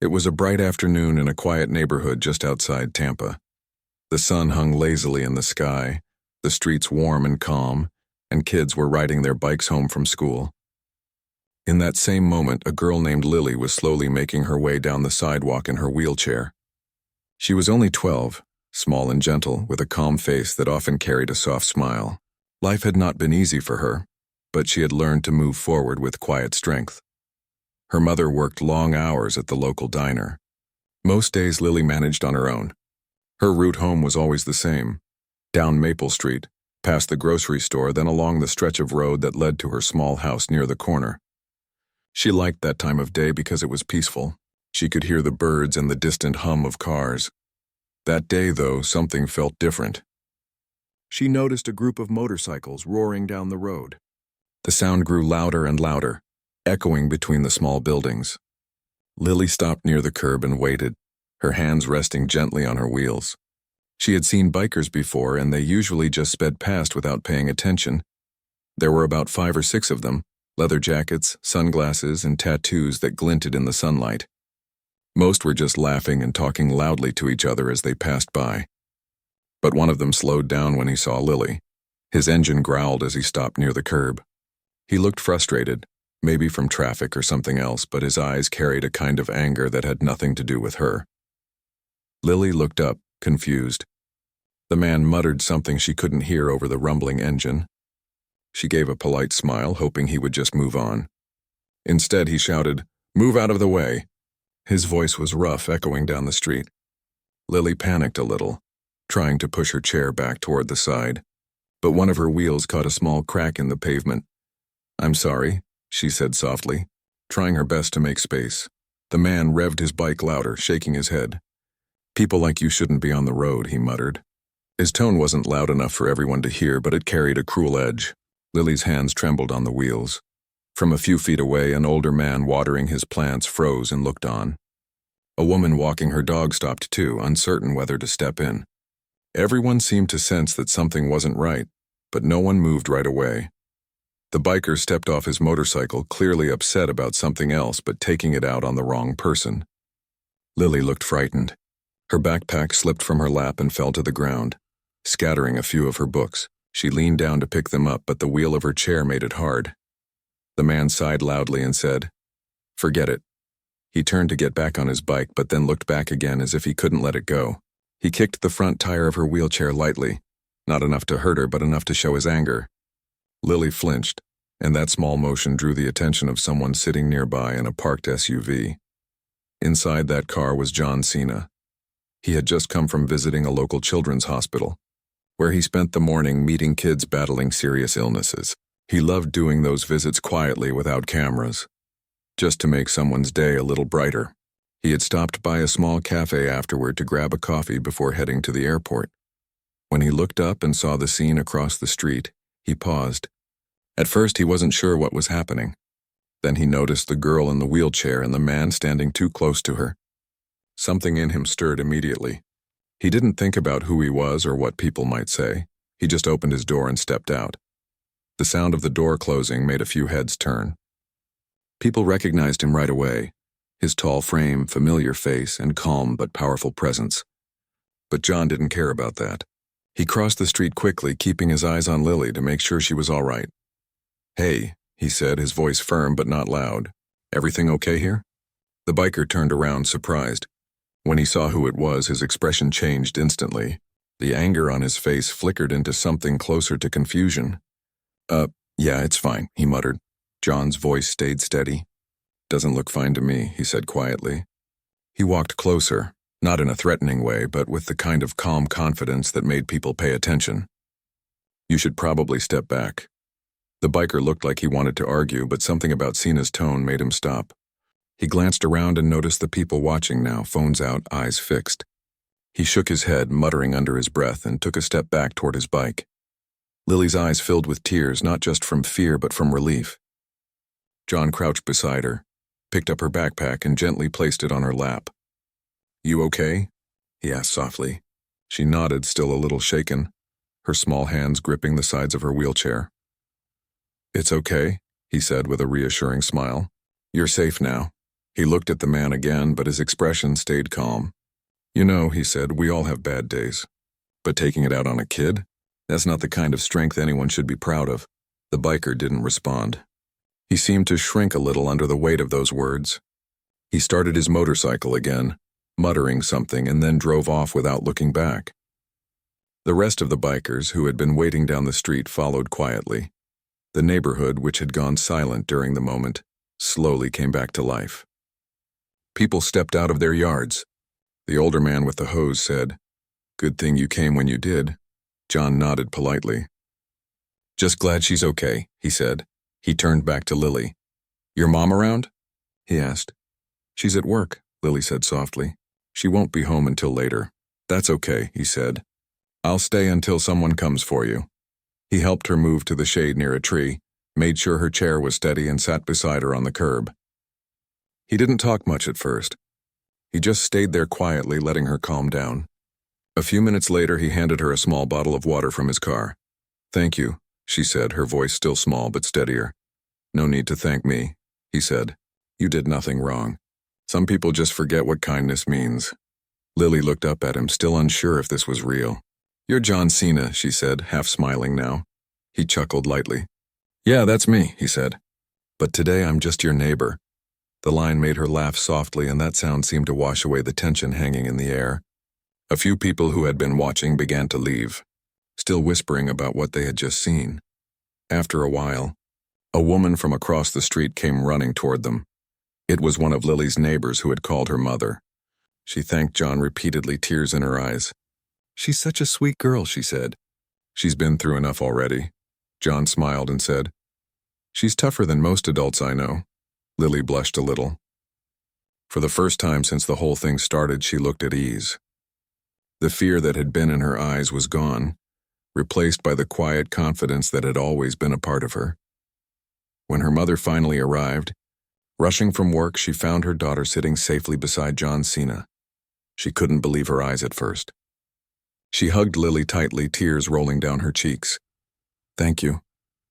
It was a bright afternoon in a quiet neighborhood just outside Tampa. The sun hung lazily in the sky, the streets warm and calm, and kids were riding their bikes home from school. In that same moment, a girl named Lily was slowly making her way down the sidewalk in her wheelchair. She was only 12, small and gentle, with a calm face that often carried a soft smile. Life had not been easy for her, but she had learned to move forward with quiet strength. Her mother worked long hours at the local diner. Most days Lily managed on her own. Her route home was always the same: down Maple Street, past the grocery store, then along the stretch of road that led to her small house near the corner. She liked that time of day because it was peaceful. She could hear the birds and the distant hum of cars. That day, though, something felt different. She noticed a group of motorcycles roaring down the road. The sound grew louder and louder, echoing between the small buildings. Lily stopped near the curb and waited, her hands resting gently on her wheels. She had seen bikers before, and they usually just sped past without paying attention. There were about 5 or 6 of them, leather jackets, sunglasses, and tattoos that glinted in the sunlight. Most were just laughing and talking loudly to each other as they passed by. But one of them slowed down when he saw Lily. His engine growled as he stopped near the curb. He looked frustrated, maybe from traffic or something else, but his eyes carried a kind of anger that had nothing to do with her. Lily looked up, confused. The man muttered something she couldn't hear over the rumbling engine. She gave a polite smile, hoping he would just move on. Instead, he shouted, "Move out of the way." His voice was rough, echoing down the street. Lily panicked a little, trying to push her chair back toward the side, but one of her wheels caught a small crack in the pavement. "I'm sorry," she said softly, trying her best to make space. The man revved his bike louder, shaking his head. "People like you shouldn't be on the road," he muttered. His tone wasn't loud enough for everyone to hear, but it carried a cruel edge. Lily's hands trembled on the wheels. From a few feet away, an older man watering his plants froze and looked on. A woman walking her dog stopped too, uncertain whether to step in. Everyone seemed to sense that something wasn't right, but no one moved right away. The biker stepped off his motorcycle, clearly upset about something else, but taking it out on the wrong person. Lily looked frightened. Her backpack slipped from her lap and fell to the ground, scattering a few of her books. She leaned down to pick them up, but the wheel of her chair made it hard. The man sighed loudly and said, "Forget it." He turned to get back on his bike, but then looked back again as if he couldn't let it go. He kicked the front tire of her wheelchair lightly, not enough to hurt her, but enough to show his anger. Lily flinched, and that small motion drew the attention of someone sitting nearby in a parked SUV. Inside that car was John Cena. He had just come from visiting a local children's hospital, where he spent the morning meeting kids battling serious illnesses. He loved doing those visits quietly without cameras, just to make someone's day a little brighter. He had stopped by a small cafe afterward to grab a coffee before heading to the airport. When he looked up and saw the scene across the street, he paused. At first, he wasn't sure what was happening. Then he noticed the girl in the wheelchair and the man standing too close to her. Something in him stirred immediately. He didn't think about who he was or what people might say. He just opened his door and stepped out. The sound of the door closing made a few heads turn. People recognized him right away, his tall frame, familiar face, and calm but powerful presence. But John didn't care about that. He crossed the street quickly, keeping his eyes on Lily to make sure she was all right. "Hey," he said, his voice firm but not loud. "Everything okay here?" The biker turned around, surprised. When he saw who it was, his expression changed instantly. The anger on his face flickered into something closer to confusion. Yeah, it's fine," he muttered. John's voice stayed steady. "Doesn't look fine to me," he said quietly. He walked closer, not in a threatening way, but with the kind of calm confidence that made people pay attention. "You should probably step back." The biker looked like he wanted to argue, but something about Cena's tone made him stop. He glanced around and noticed the people watching now, phones out, eyes fixed. He shook his head, muttering under his breath, and took a step back toward his bike. Lily's eyes filled with tears, not just from fear but from relief. John crouched beside her, picked up her backpack, and gently placed it on her lap. "You okay?" he asked softly. She nodded, still a little shaken, her small hands gripping the sides of her wheelchair. "It's okay," he said with a reassuring smile. "You're safe now." He looked at the man again, but his expression stayed calm. You know, he said, we all have bad days. But taking it out on a kid? That's not the kind of strength anyone should be proud of. The biker didn't respond. He seemed to shrink a little under the weight of those words. He started his motorcycle again, muttering something, and then drove off without looking back. The rest of the bikers who had been waiting down the street followed quietly. The neighborhood, which had gone silent during the moment, slowly came back to life. People stepped out of their yards. The older man with the hose said, "Good thing you came when you did." John nodded politely. "Just glad she's okay," he said. He turned back to Lily. "Your mom around?" he asked. "She's at work," Lily said softly. "She won't be home until later." "That's okay," he said. "I'll stay until someone comes for you." He helped her move to the shade near a tree, made sure her chair was steady, and sat beside her on the curb. He didn't talk much at first. He just stayed there quietly, letting her calm down. A few minutes later, he handed her a small bottle of water from his car. "Thank you," she said, her voice still small but steadier. "No need to thank me," he said. "You did nothing wrong. Some people just forget what kindness means." Lily looked up at him, still unsure if this was real. "You're John Cena," she said, half smiling now. He chuckled lightly. "Yeah, that's me," he said. "But today I'm just your neighbor." The line made her laugh softly, and that sound seemed to wash away the tension hanging in the air. A few people who had been watching began to leave, still whispering about what they had just seen. After a while, a woman from across the street came running toward them. It was one of Lily's neighbors who had called her mother. She thanked John repeatedly, tears in her eyes. "She's such a sweet girl," she said. "She's been through enough already." John smiled and said, "She's tougher than most adults I know." Lily blushed a little. For the first time since the whole thing started, she looked at ease. The fear that had been in her eyes was gone, replaced by the quiet confidence that had always been a part of her. When her mother finally arrived, rushing from work, she found her daughter sitting safely beside John Cena. She couldn't believe her eyes at first. She hugged Lily tightly, tears rolling down her cheeks. "Thank you,"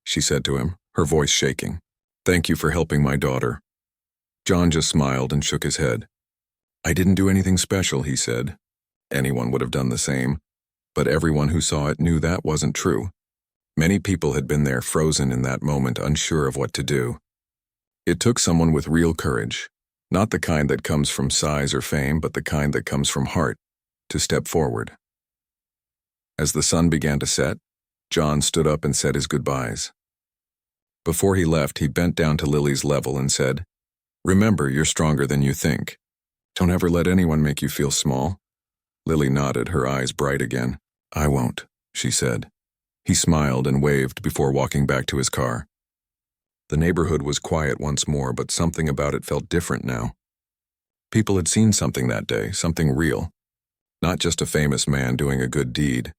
she said to him, her voice shaking. "Thank you for helping my daughter." John just smiled and shook his head. "I didn't do anything special," he said. Anyone would have done the same, but everyone who saw it knew that wasn't true. Many people had been there, frozen in that moment, unsure of what to do. It took someone with real courage, not the kind that comes from size or fame, but the kind that comes from heart, to step forward. As the sun began to set, John stood up and said his goodbyes. Before he left, he bent down to Lily's level and said, "Remember, you're stronger than you think. Don't ever let anyone make you feel small." Lily nodded, her eyes bright again. "I won't," she said. He smiled and waved before walking back to his car. The neighborhood was quiet once more, but something about it felt different now. People had seen something that day, something real. Not just a famous man doing a good deed,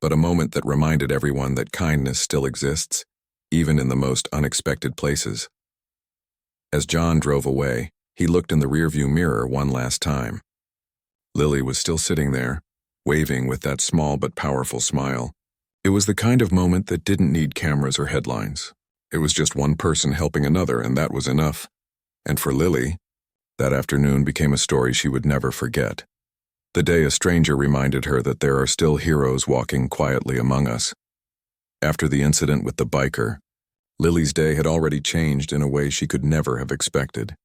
but a moment that reminded everyone that kindness still exists, even in the most unexpected places. As John drove away, he looked in the rearview mirror one last time. Lily was still sitting there, waving with that small but powerful smile. It was the kind of moment that didn't need cameras or headlines. It was just one person helping another, and that was enough. And for Lily, that afternoon became a story she would never forget. The day a stranger reminded her that there are still heroes walking quietly among us. After the incident with the biker, Lily's day had already changed in a way she could never have expected.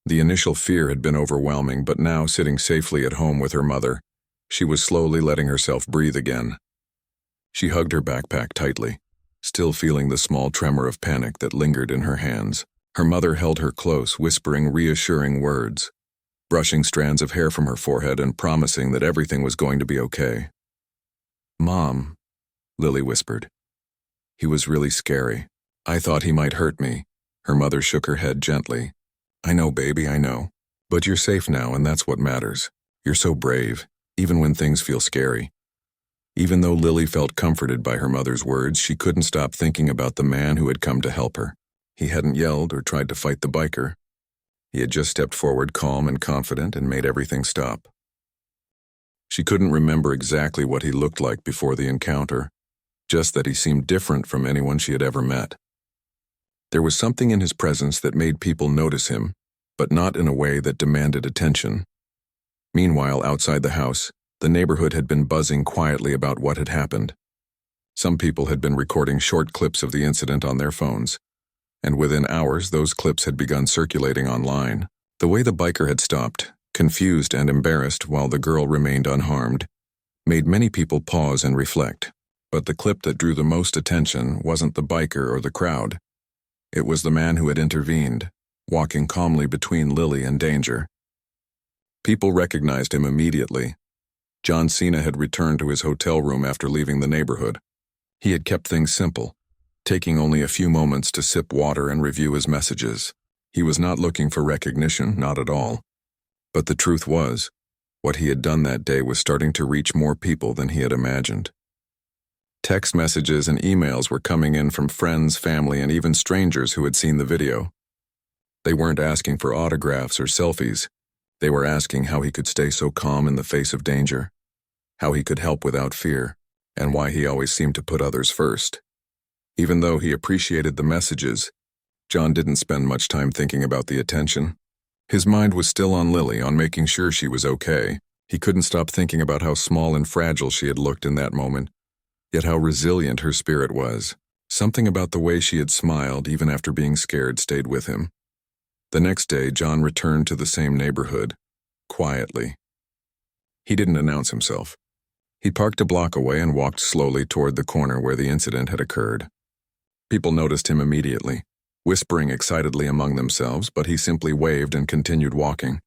The initial fear had been overwhelming, but now, sitting safely at home with her mother, she was slowly letting herself breathe again. She hugged her backpack tightly, still feeling the small tremor of panic that lingered in her hands. Her mother held her close, whispering reassuring words, brushing strands of hair from her forehead and promising that everything was going to be okay. "Mom," Lily whispered. "He was really scary. I thought he might hurt me." Her mother shook her head gently. "I know, baby, I know. But you're safe now, and that's what matters. You're so brave, even when things feel scary." Even though Lily felt comforted by her mother's words, she couldn't stop thinking about the man who had come to help her. He hadn't yelled or tried to fight the biker. He had just stepped forward, calm and confident, and made everything stop. She couldn't remember exactly what he looked like before the encounter, just that he seemed different from anyone she had ever met. There was something in his presence that made people notice him, but not in a way that demanded attention. Meanwhile, outside the house, the neighborhood had been buzzing quietly about what had happened. Some people had been recording short clips of the incident on their phones, and within hours those clips had begun circulating online. The way the biker had stopped, confused and embarrassed while the girl remained unharmed, made many people pause and reflect. But the clip that drew the most attention wasn't the biker or the crowd. It was the man who had intervened, walking calmly between Lily and danger. People recognized him immediately. John Cena had returned to his hotel room after leaving the neighborhood. He had kept things simple, taking only a few moments to sip water and review his messages. He was not looking for recognition, not at all. But the truth was, what he had done that day was starting to reach more people than he had imagined. Text messages and emails were coming in from friends, family, and even strangers who had seen the video. They weren't asking for autographs or selfies. They were asking how he could stay so calm in the face of danger, how he could help without fear, and why he always seemed to put others first. Even though he appreciated the messages, John didn't spend much time thinking about the attention. His mind was still on Lily, on making sure she was okay. He couldn't stop thinking about how small and fragile she had looked in that moment, yet how resilient her spirit was. Something about the way she had smiled, even after being scared, stayed with him. The next day, John returned to the same neighborhood, quietly. He didn't announce himself. He parked a block away and walked slowly toward the corner where the incident had occurred. People noticed him immediately, whispering excitedly among themselves, but he simply waved and continued walking.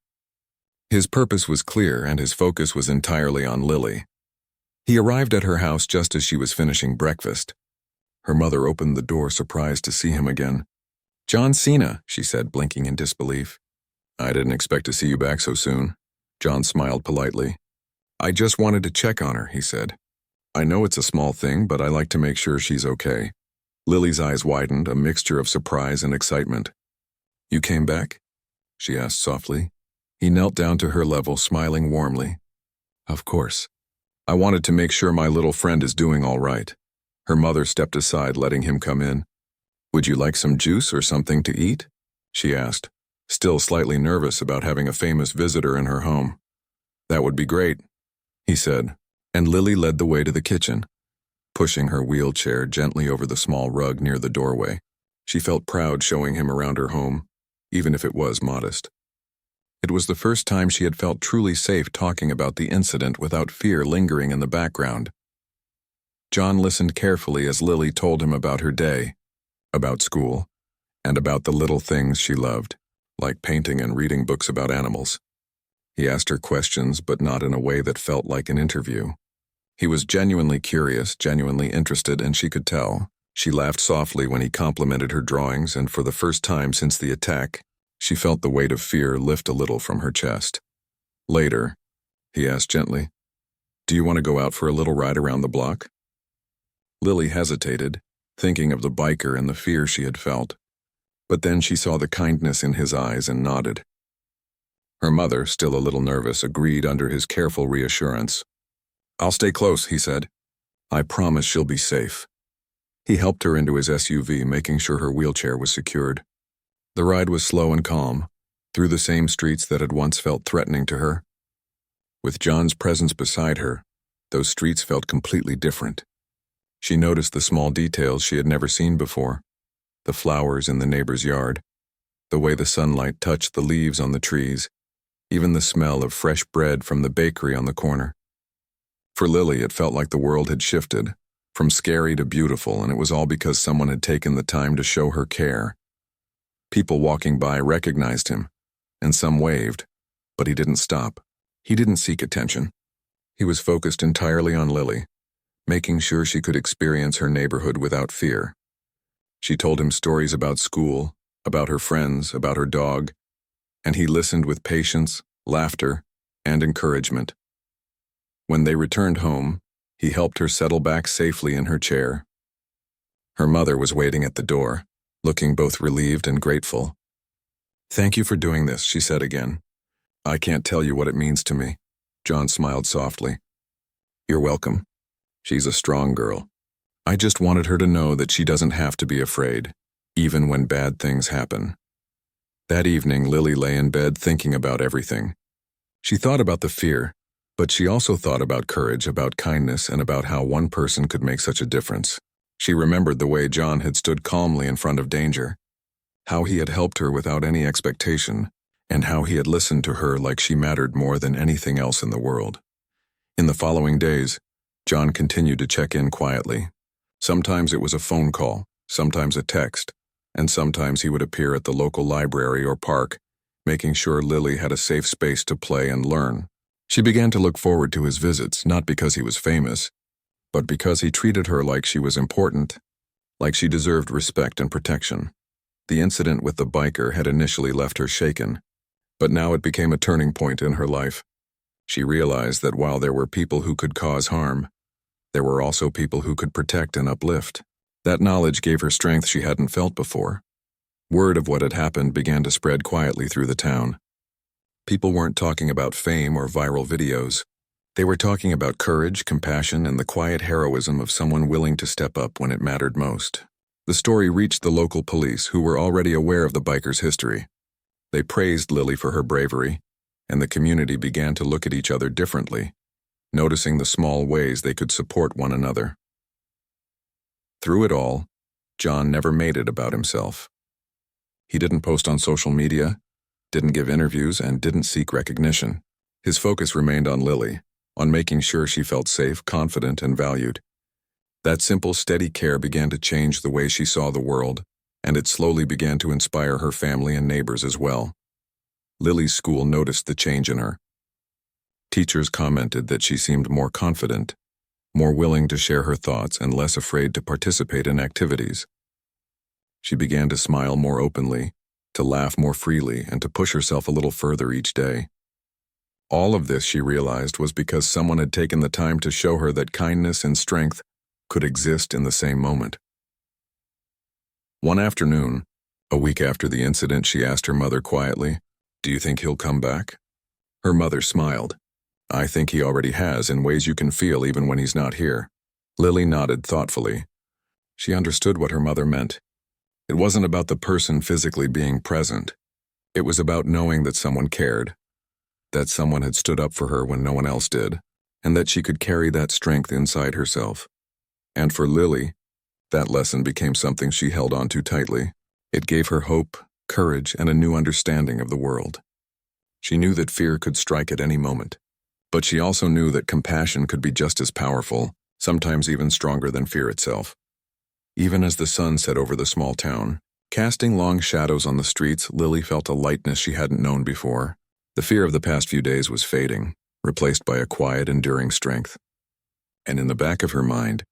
His purpose was clear, and his focus was entirely on Lily. He arrived at her house just as she was finishing breakfast. Her mother opened the door, surprised to see him again. "John Cena," she said, blinking in disbelief. "I didn't expect to see you back so soon." John smiled politely. "I just wanted to check on her," he said. "I know it's a small thing, but I like to make sure she's okay." Lily's eyes widened, a mixture of surprise and excitement. "You came back?" she asked softly. He knelt down to her level, smiling warmly. "Of course. I wanted to make sure my little friend is doing all right." Her mother stepped aside, letting him come in. "Would you like some juice or something to eat?" she asked, still slightly nervous about having a famous visitor in her home. "That would be great," he said, and Lily led the way to the kitchen, pushing her wheelchair gently over the small rug near the doorway. She felt proud showing him around her home, even if it was modest. It was the first time she had felt truly safe talking about the incident without fear lingering in the background. John listened carefully as Lily told him about her day, about school, and about the little things she loved, like painting and reading books about animals. He asked her questions, but not in a way that felt like an interview. He was genuinely curious, genuinely interested, and she could tell. She laughed softly when he complimented her drawings, and for the first time since the attack, she felt the weight of fear lift a little from her chest. "Later," he asked gently, "do you want to go out for a little ride around the block?" Lily hesitated, thinking of the biker and the fear she had felt. But then she saw the kindness in his eyes and nodded. Her mother, still a little nervous, agreed under his careful reassurance. "I'll stay close," he said. "I promise she'll be safe." He helped her into his SUV, making sure her wheelchair was secured. The ride was slow and calm, through the same streets that had once felt threatening to her. With John's presence beside her, those streets felt completely different. She noticed the small details she had never seen before, the flowers in the neighbor's yard, the way the sunlight touched the leaves on the trees, even the smell of fresh bread from the bakery on the corner. For Lily, it felt like the world had shifted, from scary to beautiful, and it was all because someone had taken the time to show her care. People walking by recognized him, and some waved, but he didn't stop. He didn't seek attention. He was focused entirely on Lily, making sure she could experience her neighborhood without fear. She told him stories about school, about her friends, about her dog, and he listened with patience, laughter, and encouragement. When they returned home, he helped her settle back safely in her chair. Her mother was waiting at the door, looking both relieved and grateful. "Thank you for doing this," she said again. "I can't tell you what it means to me." John smiled softly. "You're welcome. She's a strong girl. I just wanted her to know that she doesn't have to be afraid, even when bad things happen." That evening, Lily lay in bed thinking about everything. She thought about the fear, but she also thought about courage, about kindness, and about how one person could make such a difference. She remembered the way John had stood calmly in front of danger, how he had helped her without any expectation, and how he had listened to her like she mattered more than anything else in the world. In the following days, John continued to check in quietly. Sometimes it was a phone call, sometimes a text, and sometimes he would appear at the local library or park, making sure Lily had a safe space to play and learn. She began to look forward to his visits, not because he was famous, but because he treated her like she was important, like she deserved respect and protection. The incident with the biker had initially left her shaken, but now it became a turning point in her life. She realized that while there were people who could cause harm, there were also people who could protect and uplift. That knowledge gave her strength she hadn't felt before. Word of what had happened began to spread quietly through the town. People weren't talking about fame or viral videos. They were talking about courage, compassion, and the quiet heroism of someone willing to step up when it mattered most. The story reached the local police, who were already aware of the biker's history. They praised Lily for her bravery, and the community began to look at each other differently, noticing the small ways they could support one another. Through it all, John never made it about himself. He didn't post on social media, didn't give interviews, and didn't seek recognition. His focus remained on Lily, on making sure she felt safe, confident, and valued. That simple, steady care began to change the way she saw the world, and it slowly began to inspire her family and neighbors as well. Lily's school noticed the change in her. Teachers commented that she seemed more confident, more willing to share her thoughts, and less afraid to participate in activities. She began to smile more openly, to laugh more freely, and to push herself a little further each day. All of this, she realized, was because someone had taken the time to show her that kindness and strength could exist in the same moment. One afternoon, a week after the incident, she asked her mother quietly, "Do you think he'll come back?" Her mother smiled. "I think he already has, in ways you can feel even when he's not here." Lily nodded thoughtfully. She understood what her mother meant. It wasn't about the person physically being present. It was about knowing that someone cared, that someone had stood up for her when no one else did, and that she could carry that strength inside herself. And for Lily, that lesson became something she held on to tightly. It gave her hope, courage, and a new understanding of the world. She knew that fear could strike at any moment, but she also knew that compassion could be just as powerful, sometimes even stronger than fear itself. Even as the sun set over the small town, casting long shadows on the streets, Lily felt a lightness she hadn't known before. The fear of the past few days was fading, replaced by a quiet, enduring strength. And in the back of her mind,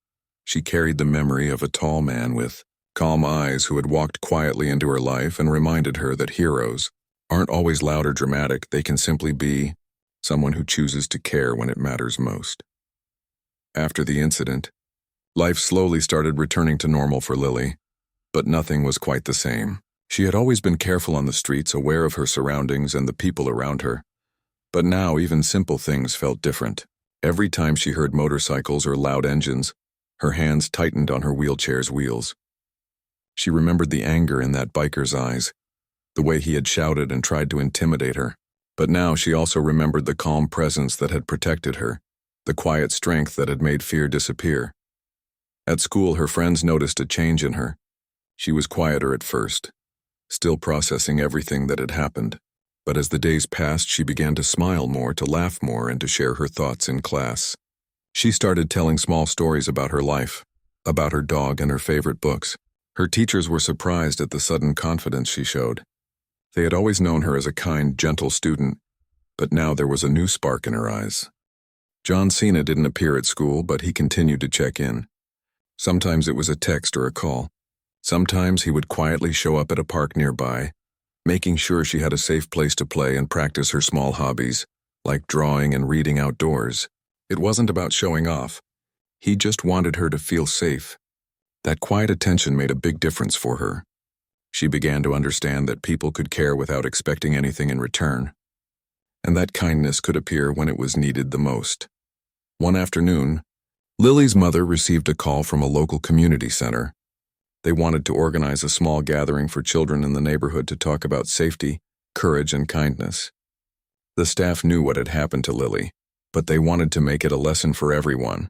she carried the memory of a tall man with calm eyes who had walked quietly into her life and reminded her that heroes aren't always loud or dramatic. They can simply be someone who chooses to care when it matters most. After the incident, life slowly started returning to normal for Lily, but nothing was quite the same. She had always been careful on the streets, aware of her surroundings and the people around her. But now even simple things felt different. Every time she heard motorcycles or loud engines, her hands tightened on her wheelchair's wheels. She remembered the anger in that biker's eyes, the way he had shouted and tried to intimidate her. But now she also remembered the calm presence that had protected her, the quiet strength that had made fear disappear. At school, her friends noticed a change in her. She was quieter at first, still processing everything that had happened. But as the days passed, she began to smile more, to laugh more, and to share her thoughts in class. She started telling small stories about her life, about her dog and her favorite books. Her teachers were surprised at the sudden confidence she showed. They had always known her as a kind, gentle student, but now there was a new spark in her eyes. John Cena didn't appear at school, but he continued to check in. Sometimes it was a text or a call. Sometimes he would quietly show up at a park nearby, making sure she had a safe place to play and practice her small hobbies, like drawing and reading outdoors. It wasn't about showing off. He just wanted her to feel safe. That quiet attention made a big difference for her. She began to understand that people could care without expecting anything in return, and that kindness could appear when it was needed the most. One afternoon, Lily's mother received a call from a local community center. They wanted to organize a small gathering for children in the neighborhood to talk about safety, courage, and kindness. The staff knew what had happened to Lily, but they wanted to make it a lesson for everyone.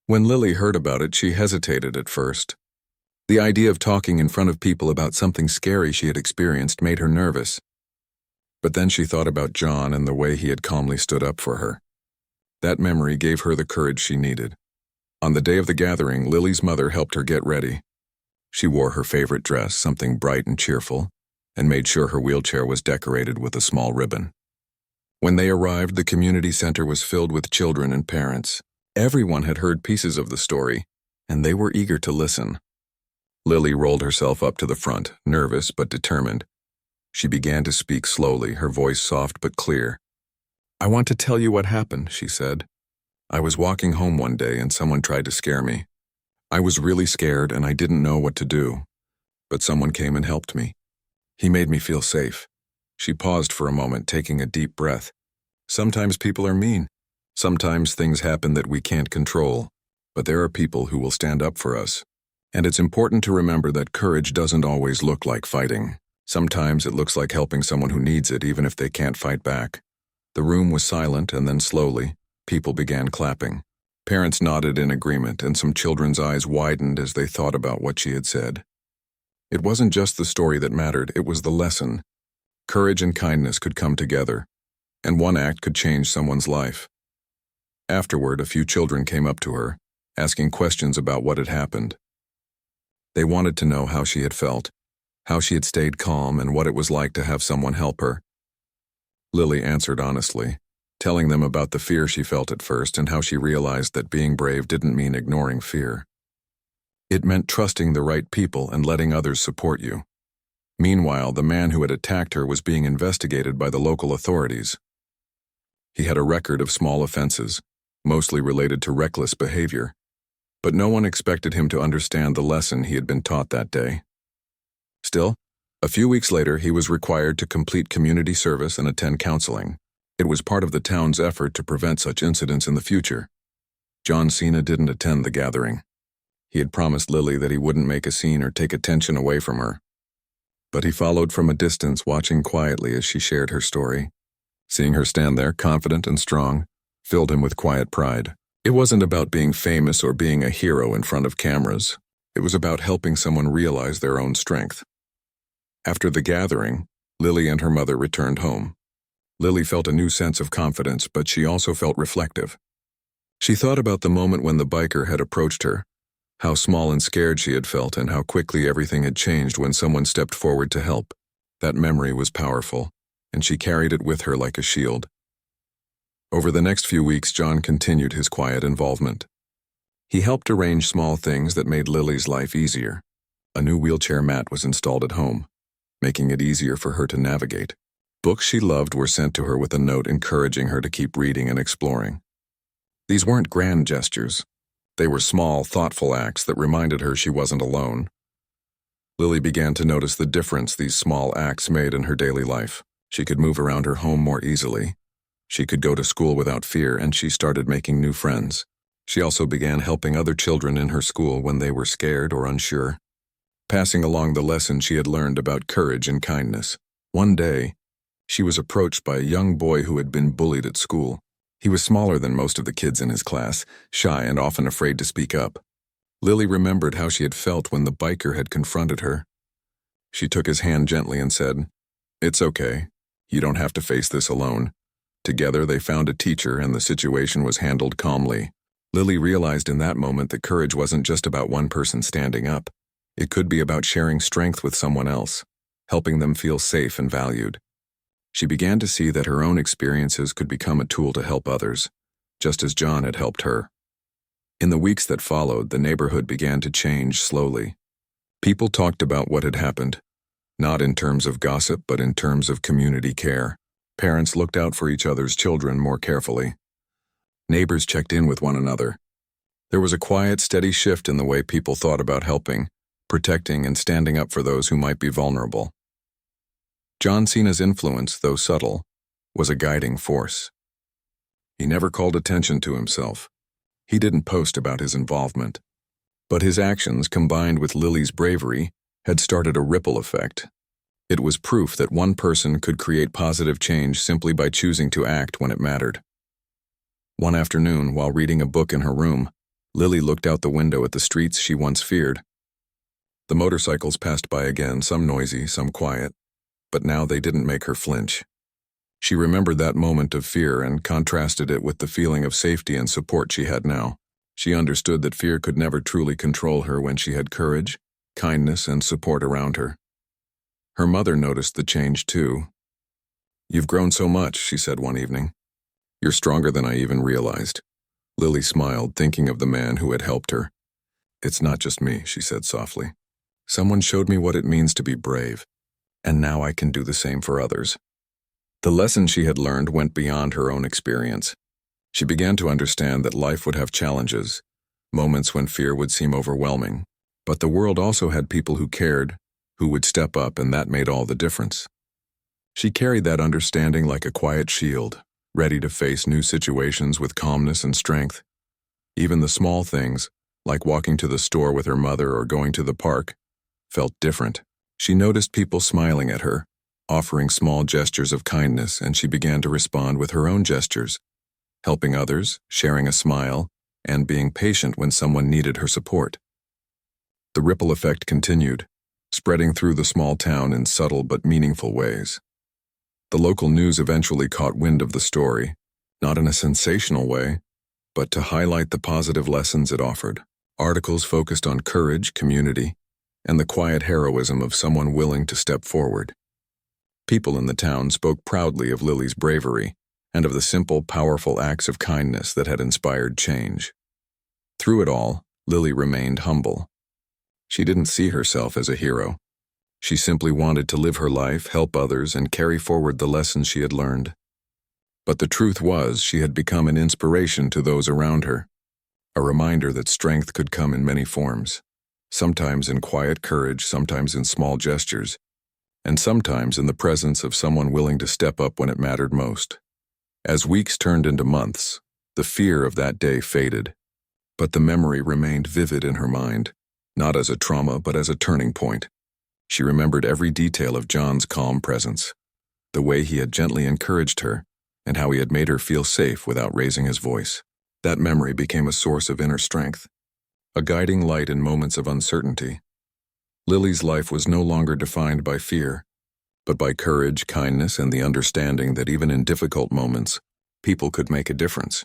When Lily heard about it, she hesitated at first. The idea of talking in front of people about something scary she had experienced made her nervous. But then she thought about John and the way he had calmly stood up for her. That memory gave her the courage she needed. On the day of the gathering, Lily's mother helped her get ready. She wore her favorite dress, something bright and cheerful, and made sure her wheelchair was decorated with a small ribbon. When they arrived, the community center was filled with children and parents. Everyone had heard pieces of the story, and they were eager to listen. Lily rolled herself up to the front, nervous but determined. She began to speak slowly, her voice soft but clear. "I want to tell you what happened," she said. "I was walking home one day and someone tried to scare me. I was really scared and I didn't know what to do. But someone came and helped me. He made me feel safe." She paused for a moment, taking a deep breath. "Sometimes people are mean. Sometimes things happen that we can't control. But there are people who will stand up for us. And it's important to remember that courage doesn't always look like fighting. Sometimes it looks like helping someone who needs it even if they can't fight back." The room was silent, and then slowly, people began clapping. Parents nodded in agreement, and some children's eyes widened as they thought about what she had said. It wasn't just the story that mattered, it was the lesson. Courage and kindness could come together, and one act could change someone's life. Afterward, a few children came up to her, asking questions about what had happened. They wanted to know how she had felt, how she had stayed calm, and what it was like to have someone help her. Lily answered honestly, telling them about the fear she felt at first and how she realized that being brave didn't mean ignoring fear. It meant trusting the right people and letting others support you. Meanwhile, the man who had attacked her was being investigated by the local authorities. He had a record of small offenses, mostly related to reckless behavior, but no one expected him to understand the lesson he had been taught that day. Still, a few weeks later, he was required to complete community service and attend counseling. It was part of the town's effort to prevent such incidents in the future. Cena didn't attend the gathering. He had promised Lily that he wouldn't make a scene or take attention away from her. But he followed from a distance, watching quietly as she shared her story. Seeing her stand there, confident and strong, filled him with quiet pride. It wasn't about being famous or being a hero in front of cameras. It was about helping someone realize their own strength. After the gathering, Lily and her mother returned home. Lily felt a new sense of confidence, but she also felt reflective. She thought about the moment when the biker had approached her, how small and scared she had felt, and how quickly everything had changed when someone stepped forward to help. That memory was powerful, and she carried it with her like a shield. Over the next few weeks, John continued his quiet involvement. He helped arrange small things that made Lily's life easier. A new wheelchair mat was installed at home, making it easier for her to navigate. Books she loved were sent to her with a note encouraging her to keep reading and exploring. These weren't grand gestures. They were small, thoughtful acts that reminded her she wasn't alone. Lily began to notice the difference these small acts made in her daily life. She could move around her home more easily. She could go to school without fear, and she started making new friends. She also began helping other children in her school when they were scared or unsure, passing along the lesson she had learned about courage and kindness. One day, she was approached by a young boy who had been bullied at school. He was smaller than most of the kids in his class, shy and often afraid to speak up. Lily remembered how she had felt when the biker had confronted her. She took his hand gently and said, "It's okay. You don't have to face this alone." Together, they found a teacher, and the situation was handled calmly. Lily realized in that moment that courage wasn't just about one person standing up. It could be about sharing strength with someone else, helping them feel safe and valued. She began to see that her own experiences could become a tool to help others, just as John had helped her. In the weeks that followed, the neighborhood began to change slowly. People talked about what had happened, not in terms of gossip, but in terms of community care. Parents looked out for each other's children more carefully. Neighbors checked in with one another. There was a quiet, steady shift in the way people thought about helping, protecting, and standing up for those who might be vulnerable. Cena's influence, though subtle, was a guiding force. He never called attention to himself. He didn't post about his involvement. But his actions, combined with Lily's bravery, had started a ripple effect. It was proof that one person could create positive change simply by choosing to act when it mattered. One afternoon, while reading a book in her room, Lily looked out the window at the streets she once feared. The motorcycles passed by again, some noisy, some quiet, but now they didn't make her flinch. She remembered that moment of fear and contrasted it with the feeling of safety and support she had now. She understood that fear could never truly control her when she had courage, kindness, and support around her. Her mother noticed the change too. "You've grown so much," she said one evening. "You're stronger than I even realized." Lily smiled, thinking of the man who had helped her. "It's not just me," she said softly. "Someone showed me what it means to be brave, and now I can do the same for others." The lesson she had learned went beyond her own experience. She began to understand that life would have challenges, moments when fear would seem overwhelming, but the world also had people who cared, who would step up, and that made all the difference. She carried that understanding like a quiet shield, ready to face new situations with calmness and strength. Even the small things, like walking to the store with her mother or going to the park, felt different. She noticed people smiling at her, offering small gestures of kindness, and she began to respond with her own gestures, helping others, sharing a smile, and being patient when someone needed her support. The ripple effect continued, spreading through the small town in subtle but meaningful ways. The local news eventually caught wind of the story, not in a sensational way, but to highlight the positive lessons it offered. Articles focused on courage, community, and the quiet heroism of someone willing to step forward. People in the town spoke proudly of Lily's bravery and of the simple, powerful acts of kindness that had inspired change. Through it all, Lily remained humble. She didn't see herself as a hero. She simply wanted to live her life, help others, and carry forward the lessons she had learned. But the truth was, she had become an inspiration to those around her, a reminder that strength could come in many forms, sometimes in quiet courage, sometimes in small gestures, and sometimes in the presence of someone willing to step up when it mattered most. As weeks turned into months, the fear of that day faded, but the memory remained vivid in her mind, not as a trauma but as a turning point. She remembered every detail of John's calm presence, the way he had gently encouraged her, and how he had made her feel safe without raising his voice. That memory became a source of inner strength, a guiding light in moments of uncertainty. Lily's life was no longer defined by fear, but by courage, kindness, and the understanding that even in difficult moments, people could make a difference.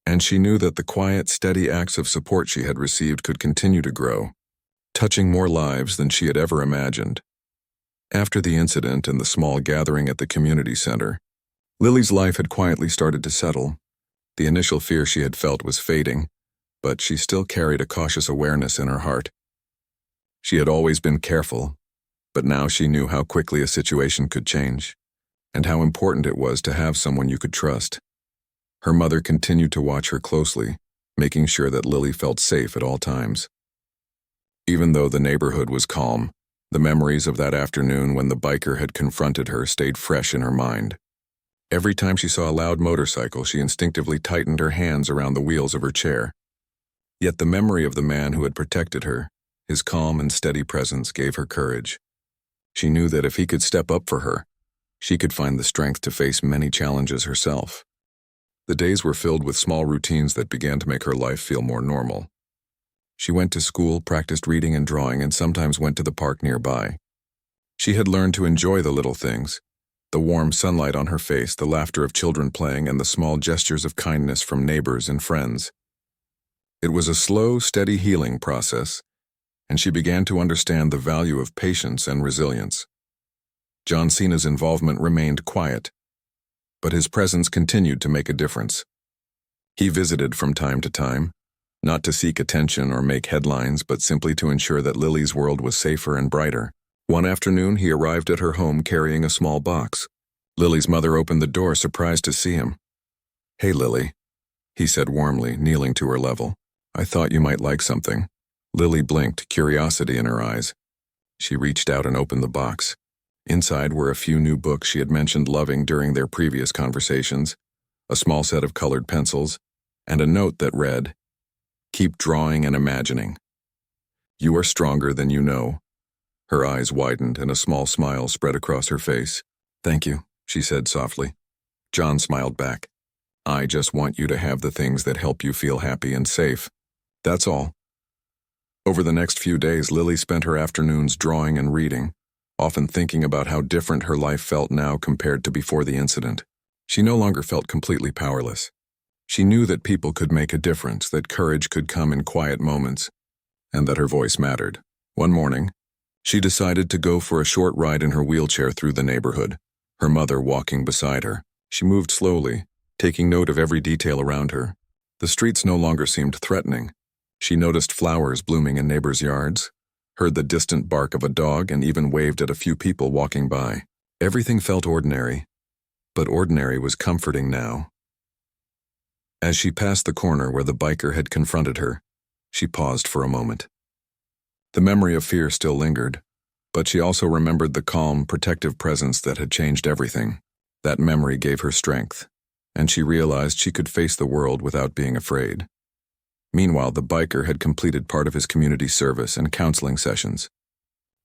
And she knew that the quiet, steady acts of support she had received could continue to grow, touching more lives than she had ever imagined. After the incident and the small gathering at the community center, Lily's life had quietly started to settle. The initial fear she had felt was fading, but she still carried a cautious awareness in her heart. She had always been careful, but now she knew how quickly a situation could change, and how important it was to have someone you could trust. Her mother continued to watch her closely, making sure that Lily felt safe at all times. Even though the neighborhood was calm, the memories of that afternoon when the biker had confronted her stayed fresh in her mind. Every time she saw a loud motorcycle, she instinctively tightened her hands around the wheels of her chair. Yet the memory of the man who had protected her, his calm and steady presence, gave her courage. She knew that if he could step up for her, she could find the strength to face many challenges herself. The days were filled with small routines that began to make her life feel more normal. She went to school, practiced reading and drawing, and sometimes went to the park nearby. She had learned to enjoy the little things, the warm sunlight on her face, the laughter of children playing, and the small gestures of kindness from neighbors and friends. It was a slow, steady healing process, and she began to understand the value of patience and resilience. John Cena's involvement remained quiet, but his presence continued to make a difference. He visited from time to time, not to seek attention or make headlines, but simply to ensure that Lily's world was safer and brighter. One afternoon, he arrived at her home carrying a small box. Lily's mother opened the door, surprised to see him. "Hey, Lily," he said warmly, kneeling to her level. "I thought you might like something." Lily blinked, curiosity in her eyes. She reached out and opened the box. Inside were a few new books she had mentioned loving during their previous conversations, a small set of colored pencils, and a note that read, "Keep drawing and imagining. You are stronger than you know." Her eyes widened and a small smile spread across her face. "Thank you," she said softly. John smiled back. "I just want you to have the things that help you feel happy and safe. That's all." Over the next few days, Lily spent her afternoons drawing and reading, often thinking about how different her life felt now compared to before the incident. She no longer felt completely powerless. She knew that people could make a difference, that courage could come in quiet moments, and that her voice mattered. One morning, she decided to go for a short ride in her wheelchair through the neighborhood, her mother walking beside her. She moved slowly, taking note of every detail around her. The streets no longer seemed threatening. She noticed flowers blooming in neighbors' yards, heard the distant bark of a dog, and even waved at a few people walking by. Everything felt ordinary, but ordinary was comforting now. As she passed the corner where the biker had confronted her, she paused for a moment. The memory of fear still lingered, but she also remembered the calm, protective presence that had changed everything. That memory gave her strength, and she realized she could face the world without being afraid. Meanwhile, the biker had completed part of his community service and counseling sessions.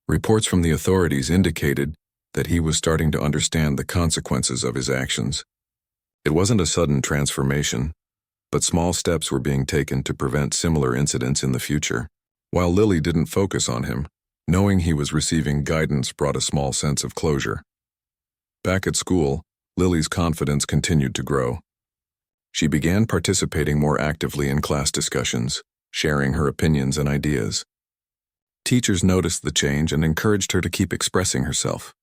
Reports from the authorities indicated that he was starting to understand the consequences of his actions. It wasn't a sudden transformation, but small steps were being taken to prevent similar incidents in the future. While Lily didn't focus on him, knowing he was receiving guidance brought a small sense of closure. Back at school, Lily's confidence continued to grow. She began participating more actively in class discussions, sharing her opinions and ideas. Teachers noticed the change and encouraged her to keep expressing herself.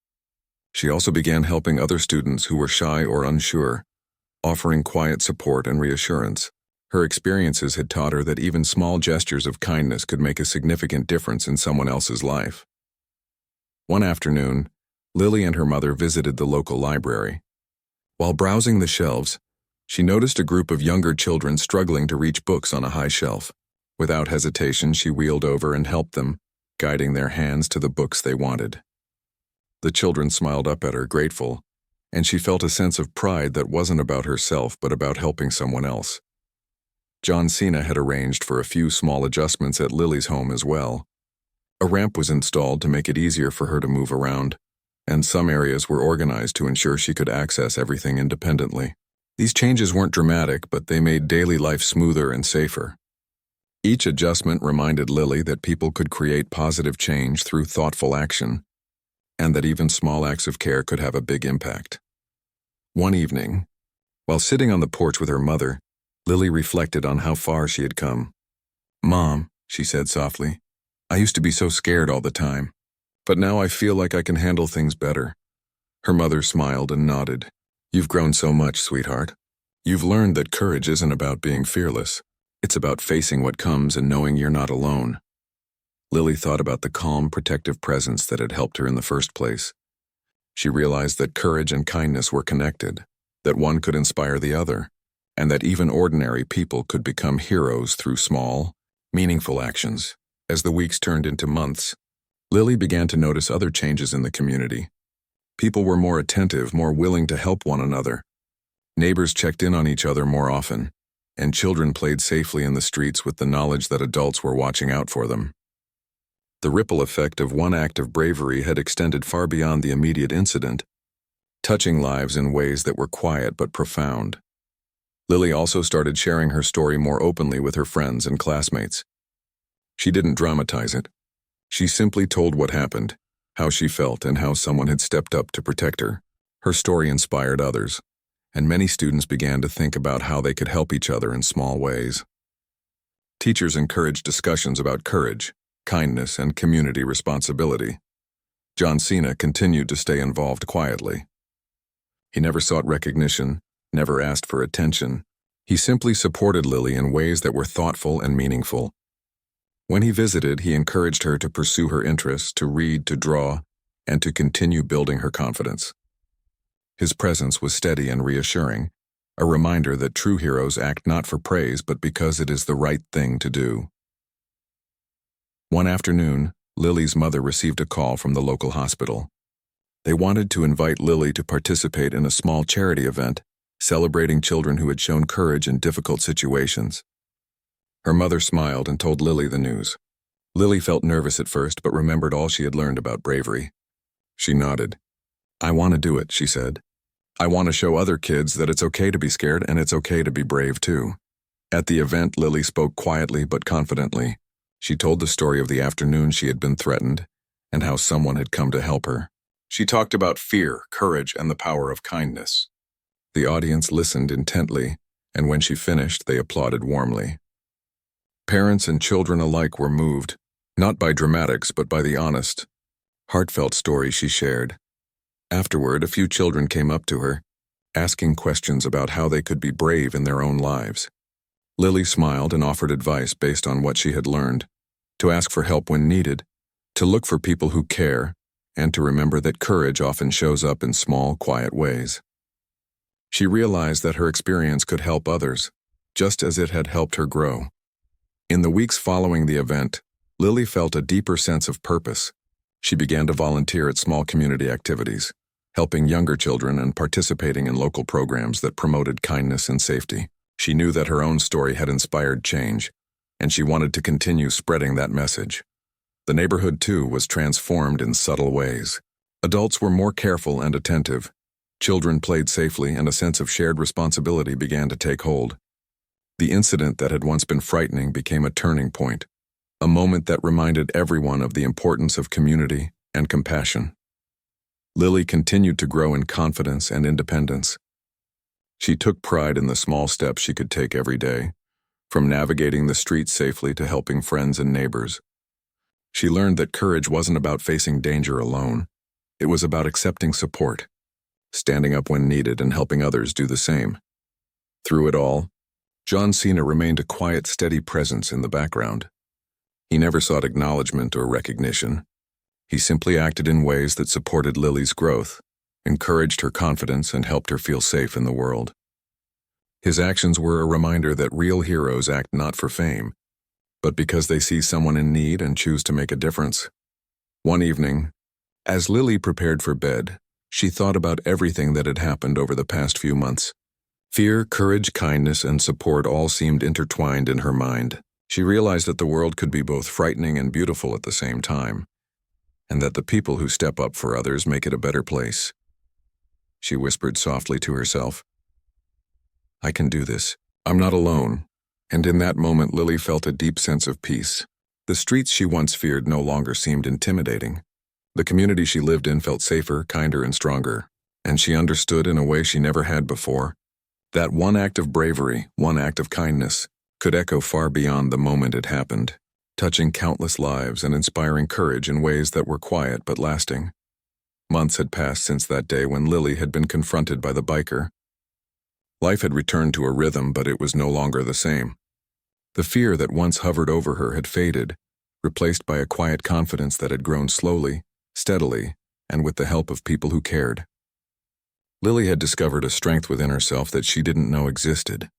She also began helping other students who were shy or unsure, offering quiet support and reassurance. Her experiences had taught her that even small gestures of kindness could make a significant difference in someone else's life. One afternoon, Lily and her mother visited the local library. While browsing the shelves, she noticed a group of younger children struggling to reach books on a high shelf. Without hesitation, she wheeled over and helped them, guiding their hands to the books they wanted. The children smiled up at her, grateful, and she felt a sense of pride that wasn't about herself but about helping someone else. Cena had arranged for a few small adjustments at Lily's home as well. A ramp was installed to make it easier for her to move around, and some areas were organized to ensure she could access everything independently. These changes weren't dramatic, but they made daily life smoother and safer. Each adjustment reminded Lily that people could create positive change through thoughtful action, and that even small acts of care could have a big impact. One evening, while sitting on the porch with her mother, Lily reflected on how far she had come. "Mom," she said softly, "I used to be so scared all the time, but now I feel like I can handle things better." Her mother smiled and nodded. "You've grown so much, sweetheart. You've learned that courage isn't about being fearless. It's about facing what comes and knowing you're not alone." Lily thought about the calm, protective presence that had helped her in the first place. She realized that courage and kindness were connected, that one could inspire the other, and that even ordinary people could become heroes through small, meaningful actions. As the weeks turned into months, Lily began to notice other changes in the community. People were more attentive, more willing to help one another. Neighbors checked in on each other more often, and children played safely in the streets with the knowledge that adults were watching out for them. The ripple effect of one act of bravery had extended far beyond the immediate incident, touching lives in ways that were quiet but profound. Lily also started sharing her story more openly with her friends and classmates. She didn't dramatize it. She simply told what happened, how she felt, and how someone had stepped up to protect her. Her story inspired others, and many students began to think about how they could help each other in small ways. Teachers encouraged discussions about courage, kindness, and community responsibility. Cena continued to stay involved quietly. He never sought recognition, never asked for attention. He simply supported Lily in ways that were thoughtful and meaningful. When he visited, he encouraged her to pursue her interests, to read, to draw, and to continue building her confidence. His presence was steady and reassuring, a reminder that true heroes act not for praise but because it is the right thing to do. One afternoon, Lily's mother received a call from the local hospital. They wanted to invite Lily to participate in a small charity event, celebrating children who had shown courage in difficult situations. Her mother smiled and told Lily the news. Lily felt nervous at first but remembered all she had learned about bravery. She nodded. "I want to do it," she said. "I want to show other kids that it's okay to be scared and it's okay to be brave too." At the event, Lily spoke quietly but confidently. She told the story of the afternoon she had been threatened and how someone had come to help her. She talked about fear, courage, and the power of kindness. The audience listened intently, and when she finished, they applauded warmly. Parents and children alike were moved, not by dramatics but by the honest, heartfelt story she shared. Afterward, a few children came up to her, asking questions about how they could be brave in their own lives. Lily smiled and offered advice based on what she had learned, to ask for help when needed, to look for people who care, and to remember that courage often shows up in small, quiet ways. She realized that her experience could help others, just as it had helped her grow. In the weeks following the event, Lily felt a deeper sense of purpose. She began to volunteer at small community activities, helping younger children and participating in local programs that promoted kindness and safety. She knew that her own story had inspired change, and she wanted to continue spreading that message. The neighborhood, too, was transformed in subtle ways. Adults were more careful and attentive. Children played safely, and a sense of shared responsibility began to take hold. The incident that had once been frightening became a turning point, a moment that reminded everyone of the importance of community and compassion. Lily continued to grow in confidence and independence. She took pride in the small steps she could take every day, from navigating the streets safely to helping friends and neighbors. She learned that courage wasn't about facing danger alone. It was about accepting support, standing up when needed, and helping others do the same. Through it all, Cena remained a quiet, steady presence in the background. He never sought acknowledgement or recognition. He simply acted in ways that supported Lily's growth, encouraged her confidence, and helped her feel safe in the world. His actions were a reminder that real heroes act not for fame, but because they see someone in need and choose to make a difference. One evening, as Lily prepared for bed, she thought about everything that had happened over the past few months. Fear, courage, kindness, and support all seemed intertwined in her mind. She realized that the world could be both frightening and beautiful at the same time, and that the people who step up for others make it a better place. She whispered softly to herself, "I can do this. I'm not alone." And in that moment, Lily felt a deep sense of peace. The streets she once feared no longer seemed intimidating. The community she lived in felt safer, kinder, and stronger, and she understood in a way she never had before that one act of bravery, one act of kindness, could echo far beyond the moment it happened, touching countless lives and inspiring courage in ways that were quiet but lasting. Months had passed since that day when Lily had been confronted by the biker. Life had returned to a rhythm, but it was no longer the same. The fear that once hovered over her had faded, replaced by a quiet confidence that had grown slowly, steadily, and with the help of people who cared. Lily had discovered a strength within herself that she didn't know existed.